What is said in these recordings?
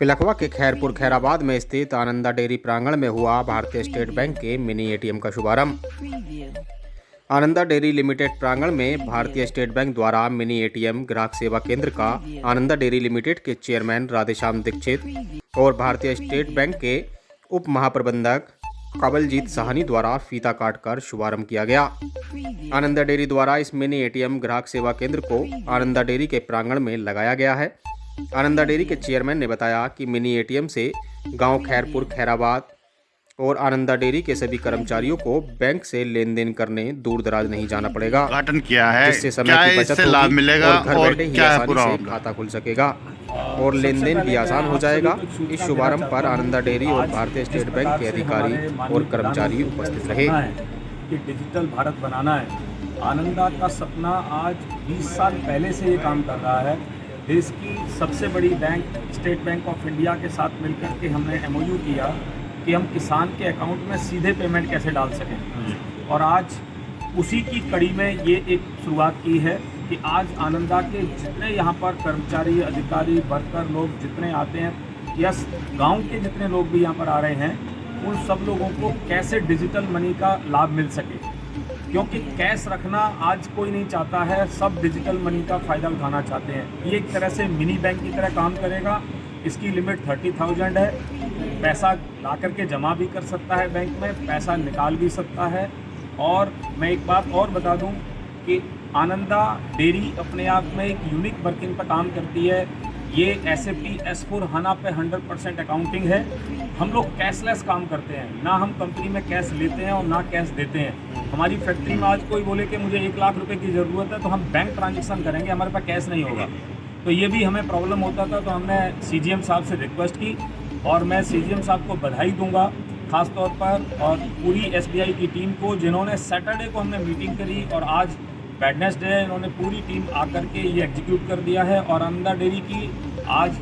पिलखवा के खैरपुर खैराबाद में स्थित आनंदा डेयरी प्रांगण में हुआ भारतीय स्टेट बैंक के मिनी एटीएम का शुभारंभ। आनंदा डेयरी लिमिटेड प्रांगण में भारतीय स्टेट बैंक द्वारा मिनी एटीएम ग्राहक सेवा केंद्र का आनंदा डेयरी लिमिटेड के चेयरमैन राधेश्याम दीक्षित और भारतीय स्टेट बैंक के उप महाप्रबंधक कवलजीत साहनी द्वारा फीता काटकर शुभारंभ किया गया। आनंदा डेयरी द्वारा इस मिनी एटीएम ग्राहक सेवा केंद्र को आनंदा डेयरी के प्रांगण में लगाया गया है। आनंदा डेयरी के चेयरमैन ने बताया कि मिनी एटीएम से गांव खैरपुर खैराबाद और आनंदा डेयरी के सभी कर्मचारियों को बैंक से लेन देन करने दूर दराज नहीं जाना पड़ेगा। उद्घाटन किया है, जिससे समय की बचत लाभ मिलेगा और घर बैठे ही आसानी से खाता खुल सकेगा और लेन देन भी आसान हो जाएगा। इस शुभारंभ पर आनंदा डेयरी और भारतीय स्टेट बैंक के अधिकारी और कर्मचारी उपस्थित रहे। कि डिजिटल भारत बनाना है। आनंदा का सपना आज 20 साल पहले से ये काम कर रहा है। देश की सबसे बड़ी bank state bank of India के साथ मिलकर के हमने MOU किया कि हम किसान के अकाउंट में सीधे पेमेंट कैसे डाल सकें, और आज उसी की कड़ी में ये एक शुरुआत की है कि आज आनंदा के जितने यहाँ पर कर्मचारी, अधिकारी, वर्कर लोग जितने आते हैं या गांव के जितने लोग भी यहाँ पर आ रहे हैं, उन सब लोगों को कैसे डिजिटल मनी का लाभ मिल सके, क्योंकि कैश रखना आज कोई नहीं चाहता है, सब डिजिटल मनी का फ़ायदा उठाना चाहते हैं। ये एक तरह से मिनी बैंक की तरह काम करेगा। इसकी लिमिट 30,000 है। पैसा ला करके जमा भी कर सकता है बैंक में, पैसा निकाल भी सकता है। और मैं एक बात और बता दूं कि आनंदा डेयरी अपने आप में एक यूनिक वर्किंग पर काम करती है। ये SAP S/4HANA पे 100% अकाउंटिंग है। हम लोग कैशलेस काम करते हैं, ना हम कंपनी में कैश लेते हैं और ना कैश देते हैं। हमारी फैक्ट्री में आज कोई बोले कि मुझे 1 लाख रुपए की ज़रूरत है तो हम बैंक ट्रांजेक्शन करेंगे, हमारे पास कैश नहीं होगा। तो ये भी हमें प्रॉब्लम होता था, तो हमने CGM साहब से रिक्वेस्ट की और मैं CGM साहब को बधाई दूंगा ख़ास तौर पर, और पूरी SBI की टीम को, जिन्होंने सैटरडे को हमने मीटिंग करी और आज वेडनेसडे है, इन्होंने पूरी टीम आकर के ये एग्जीक्यूट कर दिया है। और आनंदा डेयरी की आज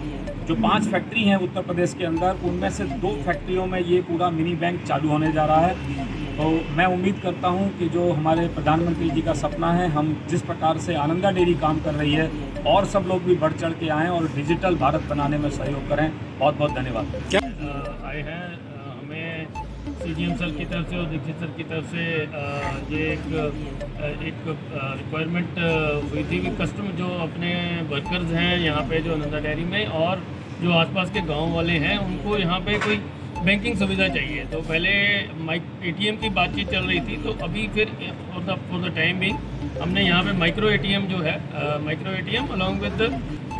जो 5 फैक्ट्री हैं उत्तर प्रदेश के अंदर, उनमें से 2 फैक्ट्रियों में ये पूरा मिनी बैंक चालू होने जा रहा है। तो मैं उम्मीद करता हूं कि जो हमारे प्रधानमंत्री जी का सपना है, हम जिस प्रकार से आनंदा डेयरी काम कर रही है, और सब लोग भी बढ़ चढ़ के आएँ और डिजिटल भारत बनाने में सहयोग करें। बहुत बहुत धन्यवाद। क्या आए हैं, हमें CGM सर की तरफ से और दीक्षित सर की तरफ से ये एक रिक्वायरमेंट हुई थी कि कस्टमर जो अपने वर्कर्स हैं यहाँ पे जो आनंदा डेयरी में और जो आसपास के गांव वाले हैं, उनको यहाँ पे कोई बैंकिंग सुविधा चाहिए। तो पहले ATM की बातचीत चल रही थी, तो अभी फिर फॉर द टाइम भी हमने यहाँ पे माइक्रो ATM जो है, micro ATM along with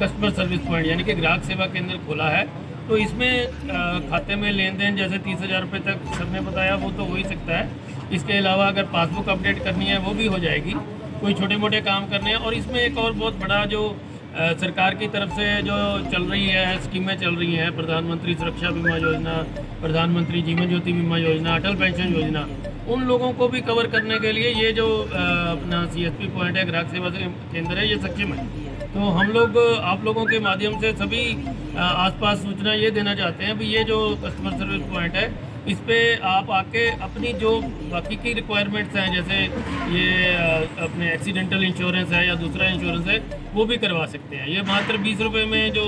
customer service point यानी कि ग्राहक सेवा केंद्र खोला है। तो इसमें खाते में लेन देन जैसे 30,000 रुपये तक सर ने बताया वो तो हो ही सकता है। इसके अलावा अगर पासबुक अपडेट करनी है वो भी हो जाएगी, कोई छोटे मोटे काम करने हैं। और इसमें एक और बहुत बड़ा जो सरकार की तरफ से जो चल रही है स्कीमें चल रही हैं, प्रधानमंत्री सुरक्षा बीमा योजना, प्रधानमंत्री जीवन ज्योति बीमा योजना, अटल पेंशन योजना, उन लोगों को भी कवर करने के लिए ये जो अपना CSP पॉइंट है, ग्राहक सेवा केंद्र है, ये सक्षम है। तो हम लोग आप लोगों के माध्यम से सभी आसपास सूचना ये देना चाहते हैं भी ये जो कस्टमर सर्विस पॉइंट है, इस पे आप आके अपनी जो बाकी की रिक्वायरमेंट्स हैं, जैसे ये अपने एक्सीडेंटल इंश्योरेंस है या दूसरा इंश्योरेंस है, वो भी करवा सकते हैं। ये मात्र 20 रुपये में, जो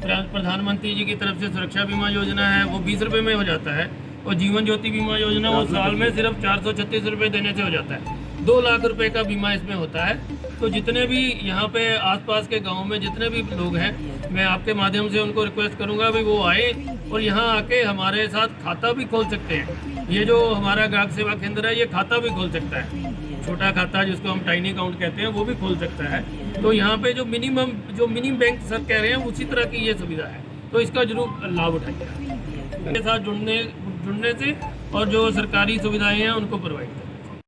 प्रधानमंत्री जी की तरफ से सुरक्षा बीमा योजना है वो 20 रुपये में हो जाता है, और जीवन ज्योति बीमा योजना वो साल में सिर्फ 436 रुपये देने से हो जाता है। 2 लाख रुपए का बीमा इसमें होता है। तो जितने भी यहाँ पे आसपास के गांव में जितने भी लोग हैं, मैं आपके माध्यम से उनको रिक्वेस्ट करूँगा भी वो आए और यहाँ आके हमारे साथ खाता भी खोल सकते हैं। ये जो हमारा ग्राहक सेवा केंद्र है, ये खाता भी खोल सकता है, छोटा खाता जिसको हम टाइनी अकाउंट कहते हैं, वो भी खोल सकता है। तो यहाँ पे जो मिनी बैंक सर कह रहे हैं, उसी तरह की ये सुविधा है, तो इसका जरूर लाभ उठाइए। इसके साथ जुड़ने से और जो सरकारी सुविधाएँ हैं उनको प्रोवाइड करें।